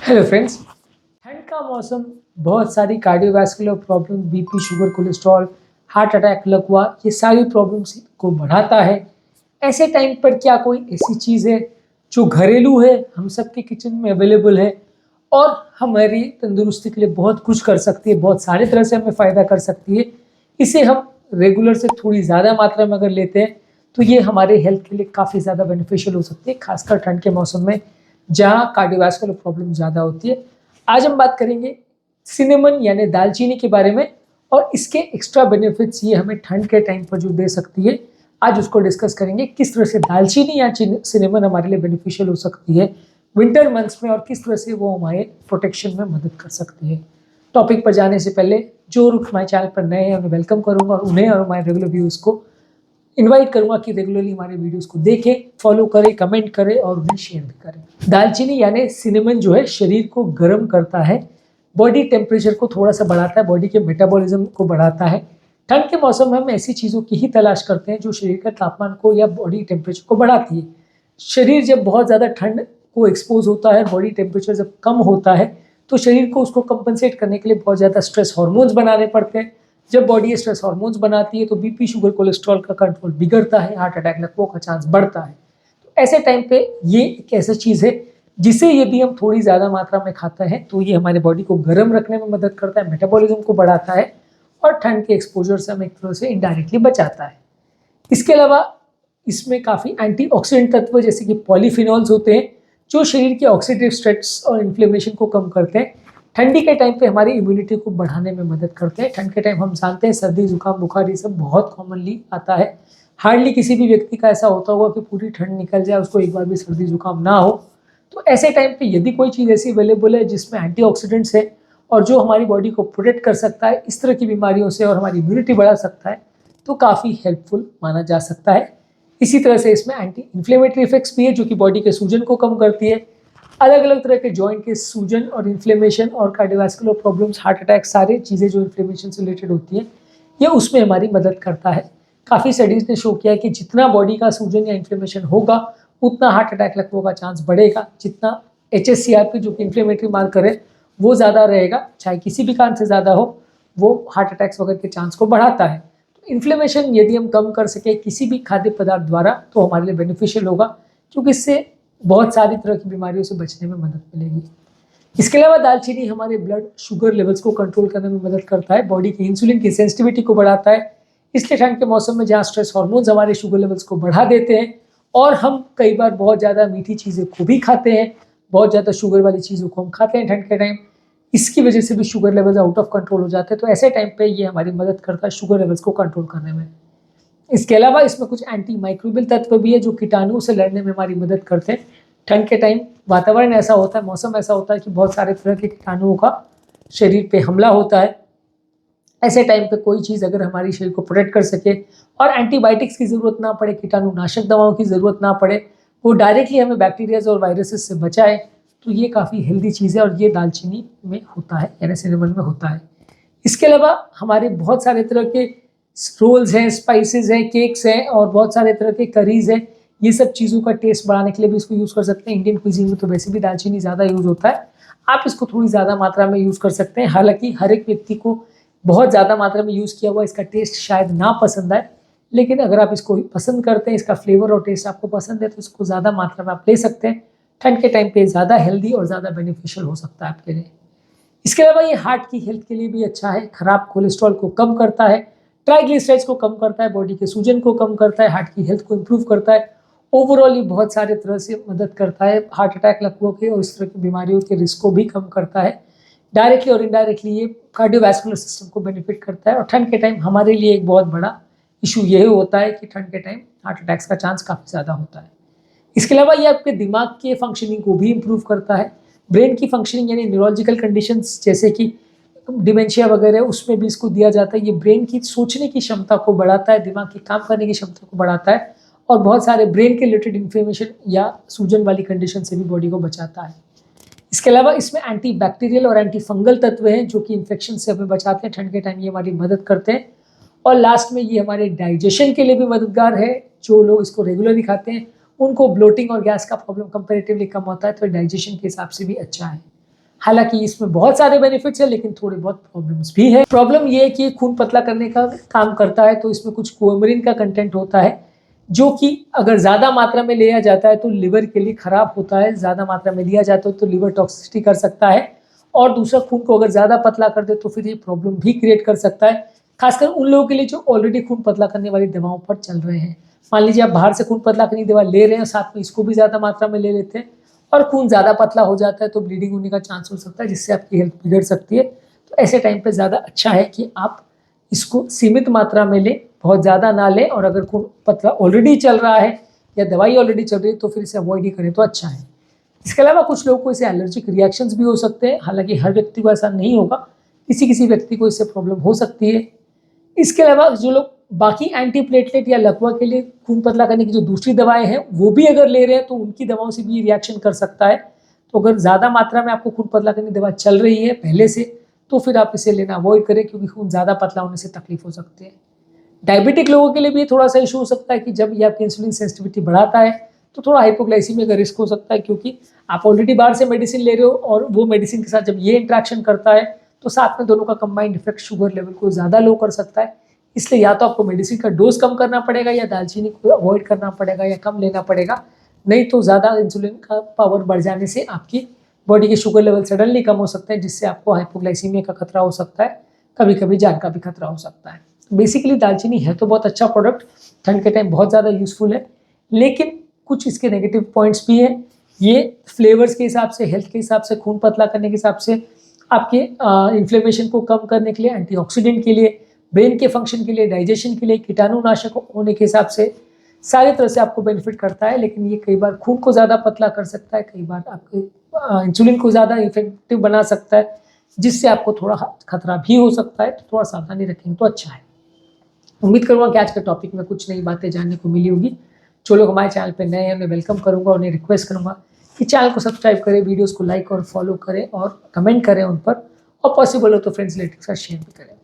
Hello friends. ठंड का मौसम बहुत सारी cardiovascular problem, BP, sugar, cholesterol, heart attack, लकवा, ये सारी प्रॉब्लम्स को बढ़ाता है। ऐसे टाइम पर क्या कोई ऐसी चीज़ है जो घरेलू है, हम सबके किचन में अवेलेबल है और हमारी तंदुरुस्ती के लिए बहुत कुछ कर सकती है, बहुत सारी तरह से हमें फ़ायदा कर सकती है। इसे हम रेगुलर से थोड़ी ज़्यादा मात्रा में अगर लेते हैं तो ये हमारे हेल्थ के लिए काफ़ी ज़्यादा बेनिफिशियल हो सकती है, खासकर ठंड के मौसम में जहाँ कार्डियोवैस्कुलर प्रॉब्लम ज़्यादा होती है। आज हम बात करेंगे सिनेमन यानी दालचीनी के बारे में और इसके एक्स्ट्रा बेनिफिट्स ये हमें ठंड के टाइम पर जो दे सकती है। आज उसको डिस्कस करेंगे किस तरह से दालचीनी या सिनेमन हमारे लिए बेनिफिशियल हो सकती है विंटर मंथ्स में और किस तरह से वो हमारे प्रोटेक्शन में मदद कर सकती है। टॉपिक पर जाने से पहले जो लोग हमारे चैनल पर नए हैं उन्हें वेलकम करूंगा और उन्हें और हमारे रेगुलर व्यूअर्स को इनवाइट करूंगा कि रेगुलरली हमारे वीडियोस को देखें, फॉलो करें, कमेंट करें और उन्हें शेयर भी करें। दालचीनी यानी सिनेमन जो है शरीर को गर्म करता है, बॉडी टेम्परेचर को थोड़ा सा बढ़ाता है, बॉडी के मेटाबॉलिज्म को बढ़ाता है। ठंड के मौसम में हम ऐसी चीज़ों की ही तलाश करते हैं जो शरीर का तापमान को या बॉडी टेम्परेचर को बढ़ाती है। शरीर जब बहुत ज़्यादा ठंड को एक्सपोज होता है, बॉडी टेम्परेचर जब कम होता है तो शरीर को उसको कंपनसेट करने के लिए बहुत ज़्यादा स्ट्रेस हार्मोन्स बनाने पड़ते हैं। जब बॉडी स्ट्रेस हार्मोन्स बनाती है तो बीपी, शुगर, कोलेस्ट्रॉल का कंट्रोल बिगड़ता है, हार्ट अटैक, लकवों का चांस बढ़ता है। तो ऐसे टाइम पे ये एक ऐसी चीज़ है जिसे यदि हम थोड़ी ज़्यादा मात्रा में खाते हैं तो ये हमारे बॉडी को गर्म रखने में मदद करता है, मेटाबॉलिज्म को बढ़ाता है और ठंड के एक्सपोजर से हमें एक तरह से इनडायरेक्टली बचाता है। इसके अलावा इसमें काफ़ी एंटीऑक्सीडेंट तत्व जैसे कि पॉलीफिनॉल्स होते हैं जो शरीर के ऑक्सीडेटिव स्ट्रेस और इन्फ्लेमेशन को कम करते हैं। ठंडी के टाइम पे हमारी इम्यूनिटी को बढ़ाने में मदद करते हैं। ठंड के टाइम हम जानते हैं सर्दी, जुकाम, बुखार ये सब बहुत कॉमनली आता है। हार्डली किसी भी व्यक्ति का ऐसा होता होगा कि पूरी ठंड निकल जाए उसको एक बार भी सर्दी जुकाम ना हो। तो ऐसे टाइम पे यदि कोई चीज़ ऐसी अवेलेबल है जिसमें एंटीऑक्सीडेंट्स है और जो हमारी बॉडी को प्रोटेक्ट कर सकता है इस तरह की बीमारियों से और हमारी इम्यूनिटी बढ़ा सकता है तो काफ़ी हेल्पफुल माना जा सकता है। इसी तरह से इसमें एंटी इन्फ्लेमेटरी इफेक्ट्स भी है जो कि बॉडी के सूजन को कम करती है। अलग अलग तरह के जॉइंट के सूजन और इन्फ्लेमेशन और कार्डियोवैस्कुलर प्रॉब्लम्स, हार्ट अटैक, सारी चीज़ें जो इन्फ्लेमेशन से रिलेटेड होती हैं ये उसमें हमारी मदद करता है। काफ़ी स्टडीज़ ने शो किया है कि जितना बॉडी का सूजन या इन्फ्लेमेशन होगा उतना हार्ट अटैक, लकवों का चांस बढ़ेगा। जितना HSCRP जो कि इन्फ्लेमेटरी मार्कर है वो ज़्यादा रहेगा, चाहे किसी भी कारण से ज़्यादा हो, वो हार्ट अटैक्स वगैरह के चांस को बढ़ाता है। इन्फ्लेमेशन यदि हम कम कर सके किसी भी खाद्य पदार्थ द्वारा तो हमारे लिए बेनिफिशियल होगा क्योंकि इससे बहुत सारी तरह की बीमारियों से बचने में मदद मिलेगी। इसके अलावा दालचीनी हमारे ब्लड शुगर लेवल्स को कंट्रोल करने में मदद करता है, बॉडी की इंसुलिन की सेंसिटिविटी को बढ़ाता है। इसलिए ठंड के मौसम में जहाँ स्ट्रेस हार्मोन्स हमारे शुगर लेवल्स को बढ़ा देते हैं और हम कई बार बहुत ज़्यादा मीठी चीज़ें को भी खाते हैं, बहुत ज़्यादा शुगर वाली चीज़ों को हम खाते हैं ठंड के टाइम, इसकी वजह से भी sugar levels out of control हो जाते हैं। तो ऐसे टाइम पे ये हमारी मदद करता है शुगर लेवल्स को कंट्रोल करने में। इसके अलावा इसमें कुछ एंटी माइक्रोबियल तत्व भी है जो कीटाणुओं से लड़ने में हमारी मदद करते हैं। ठंड के टाइम वातावरण ऐसा होता है, मौसम ऐसा होता है कि बहुत सारे तरह के कीटाणुओं का शरीर पे हमला होता है। ऐसे टाइम पे कोई चीज़ अगर हमारी शरीर को प्रोटेक्ट कर सके और एंटीबायोटिक्स की ज़रूरत ना पड़े, कीटाणुनाशक दवाओं की ज़रूरत ना पड़े, वो डायरेक्टली हमें बैक्टीरियाज और वायरसेस से बचाए, तो ये काफ़ी हेल्दी चीज़ है और ये दालचीनी में होता है यानी सिनेमन में होता है। इसके अलावा हमारे बहुत सारे तरह के रोल्स हैं, स्पाइसेस हैं, केक्स हैं और बहुत सारे तरह के करीज़ हैं। ये सब चीज़ों का टेस्ट बढ़ाने के लिए भी इसको यूज़ कर सकते हैं। इंडियन क्विजीन में तो वैसे भी दालचीनी ज़्यादा यूज़ होता है, आप इसको थोड़ी ज़्यादा मात्रा में यूज़ कर सकते हैं। हालाँकि हर एक व्यक्ति को बहुत ज़्यादा मात्रा में यूज़ किया हुआ इसका टेस्ट शायद ना पसंद आए, लेकिन अगर आप इसको पसंद करते हैं, इसका फ्लेवर और टेस्ट आपको पसंद है तो इसको ज़्यादा मात्रा में आप ले सकते हैं। ठंड के टाइम पे ज़्यादा हेल्दी और ज़्यादा बेनिफिशियल हो सकता है आपके लिए। इसके अलावा ये हार्ट की हेल्थ के लिए भी अच्छा है, खराब कोलेस्ट्रॉल को कम करता है, ट्राइग्लिसराइड्स को कम करता है, बॉडी के सूजन को कम करता है, हार्ट की हेल्थ को इम्प्रूव करता है। ओवरऑल ये बहुत सारे तरह से मदद करता है, हार्ट अटैक, लकवों के और इस तरह की बीमारियों के रिस्क को भी कम करता है। डायरेक्टली और इनडायरेक्टली ये कार्डियोवैस्कुलर सिस्टम को बेनिफिट करता है और ठंड के टाइम हमारे लिए एक बहुत बड़ा इशू ये होता है कि ठंड के टाइम हार्ट अटैक्स का चांस काफ़ी ज़्यादा होता है। इसके अलावा ये आपके दिमाग के फंक्शनिंग को भी इम्प्रूव करता है, ब्रेन की फंक्शनिंग यानी न्यूरोलॉजिकल कंडीशंस जैसे कि डिमेंशिया वगैरह उसमें भी इसको दिया जाता है। ये ब्रेन की सोचने की क्षमता को बढ़ाता है, दिमाग की काम करने की क्षमता को बढ़ाता है और बहुत सारे ब्रेन के रिलेटेड इन्फ्लेमेशन या सूजन वाली कंडीशन से भी बॉडी को बचाता है। इसके अलावा इसमें एंटी बैक्टीरियल और एंटी फंगल तत्व हैं जो कि इन्फेक्शन से हमें बचाते हैं। ठंड के टाइम ये हमारी मदद करते हैं और लास्ट में ये हमारे डाइजेशन के लिए भी मददगार है। जो लोग इसको रेगुलरली खाते हैं उनको ब्लोटिंग और गैस का प्रॉब्लम कंपेरेटिवली कम होता है, तो डाइजेशन के हिसाब से भी अच्छा है। हालांकि इसमें बहुत सारे बेनिफिट्स है लेकिन थोड़े बहुत प्रॉब्लम्स भी है। प्रॉब्लम ये है कि खून पतला करने का काम करता है तो इसमें कुछ कोएमरिन का कंटेंट होता है जो कि अगर ज़्यादा मात्रा में लिया जाता है तो लिवर के लिए खराब होता है, ज़्यादा मात्रा में लिया जाता है तो लिवर टॉक्सिसिटी कर सकता है। और दूसरा, खून को अगर ज़्यादा पतला कर दे तो फिर ये प्रॉब्लम भी क्रिएट कर सकता है, खासकर उन लोगों के लिए जो ऑलरेडी खून पतला करने वाली दवाओं पर चल रहे हैं। मान लीजिए आप बाहर से खून पतला करने की दवा ले रहे हैं, साथ में इसको भी ज़्यादा मात्रा में ले लेते हैं और खून ज़्यादा पतला हो जाता है तो ब्लीडिंग होने का चांस हो सकता है, जिससे आपकी हेल्थ बिगड़ सकती है। तो ऐसे टाइम पे ज़्यादा अच्छा है कि आप इसको सीमित मात्रा में लें, बहुत ज़्यादा ना लें। और अगर खून पतला ऑलरेडी चल रहा है या दवाई ऑलरेडी चल रही है तो फिर इसे अवॉइड ही करें तो अच्छा है। इसके अलावा कुछ लोगों को इससे एलर्जिक रिएक्शंस भी हो सकते हैं, हालांकि हर व्यक्ति को ऐसा नहीं होगा, किसी किसी व्यक्ति को इससे प्रॉब्लम हो सकती है। इसके अलावा जो लोग बाकी एंटीप्लेटलेट या लकवा के लिए खून पतला करने की जो दूसरी दवाएं हैं वो भी अगर ले रहे हैं तो उनकी दवाओं से भी रिएक्शन कर सकता है। तो अगर ज़्यादा मात्रा में आपको खून पतला करने की दवा चल रही है पहले से तो फिर आप इसे लेना अवॉइड करें, क्योंकि खून ज़्यादा पतला होने से तकलीफ हो सकती है। डायबिटिक लोगों के लिए भी थोड़ा सा इशू हो सकता है कि जब ये आपकी इंसुलिन सेंसिटिविटी बढ़ाता है तो थोड़ा हाइपोग्लाइसीमिया का रिस्क हो सकता है, क्योंकि आप ऑलरेडी बाहर से मेडिसिन ले रहे हो और वो मेडिसिन के साथ जब ये इंट्रैक्शन करता है तो साथ में दोनों का कंबाइंड इफेक्ट शुगर लेवल को ज़्यादा लो कर सकता है। इसलिए या तो आपको मेडिसिन का डोज कम करना पड़ेगा या दालचीनी को अवॉइड करना पड़ेगा या कम लेना पड़ेगा, नहीं तो ज़्यादा इंसुलिन का पावर बढ़ जाने से आपकी बॉडी के शुगर लेवल सडनली कम हो सकते हैं, जिससे आपको हाइपोग्लाइसीमिया का खतरा हो सकता है, कभी कभी जान का भी खतरा हो सकता है। बेसिकली दालचीनी है तो बहुत अच्छा प्रोडक्ट, ठंड के टाइम बहुत ज़्यादा यूज़फुल है, लेकिन कुछ इसके नेगेटिव पॉइंट्स भी हैं। ये फ्लेवर्स के हिसाब से, हेल्थ के हिसाब से, खून पतला करने के हिसाब से, आपके इन्फ्लेमेशन को कम करने के लिए, एंटीऑक्सीडेंट के लिए, ब्रेन के फंक्शन के लिए, डाइजेशन के लिए, कीटाणुनाशक होने के हिसाब से सारी तरह से आपको बेनिफिट करता है। लेकिन ये कई बार खून को ज़्यादा पतला कर सकता है, कई बार आपके इंसुलिन को ज़्यादा इफेक्टिव बना सकता है, जिससे आपको थोड़ा खतरा भी हो सकता है। तो थोड़ा सावधानी रखेंगे तो अच्छा है। उम्मीद करूँगा कि आज के टॉपिक में कुछ नई बातें जानने को मिली होगी। जो लोग हमारे चैनल पर नए हैं उन्हें वेलकम करूँगा, उन्हें रिक्वेस्ट करूँगा कि चैनल को सब्सक्राइब करें, वीडियोज़ को लाइक और फॉलो करें और कमेंट करें उन पर, और पॉसिबल हो तो फ्रेंड्स रिलेटिव के साथ शेयर भी करें।